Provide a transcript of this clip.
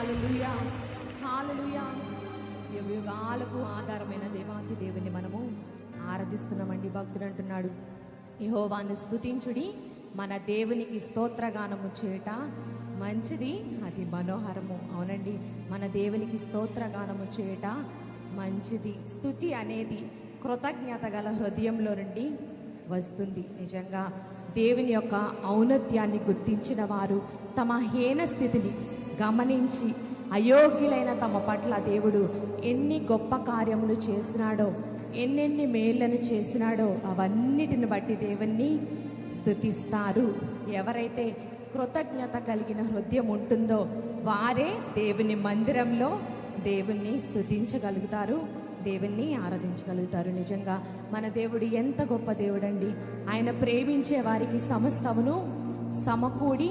హల్లెలూయా, హల్లెలూయా. యుగ యుగాలకు ఆధారమైన దేవాతి దేవుని మనము ఆరాధిస్తున్నామండి. భక్తుడు అంటున్నాడు, యెహోవాను స్తుతించుడి, మన దేవునికి స్తోత్రగానము చేయుట మంచిది, అది మనోహరము. అవునండి, మన దేవునికి స్తోత్రగానము చేయుట మంచిది. స్తుతి అనేది కృతజ్ఞత గల హృదయంలో నుండి వస్తుంది. నిజంగా దేవుని యొక్క ఔన్నత్యాన్ని గుర్తించిన వారు తమ హీన స్థితిని గమనించి అయోగ్యులైన తమ పట్ల దేవుడు ఎన్ని గొప్ప కార్యములు చేసినాడో, ఎన్నెన్ని మేళ్లను చేసినాడో అవన్నిటిని బట్టి దేవుణ్ణి స్తుతిస్తారు. ఎవరైతే కృతజ్ఞత కలిగిన హృదయం ఉంటుందో వారే దేవుని మందిరంలో దేవుణ్ణి స్తుతించగలుగుతారు, దేవుణ్ణి ఆరాధించగలుగుతారు. నిజంగా మన దేవుడు ఎంత గొప్ప దేవుడండి. ఆయన ప్రేమించే వారికి సమస్తమును సమకూడి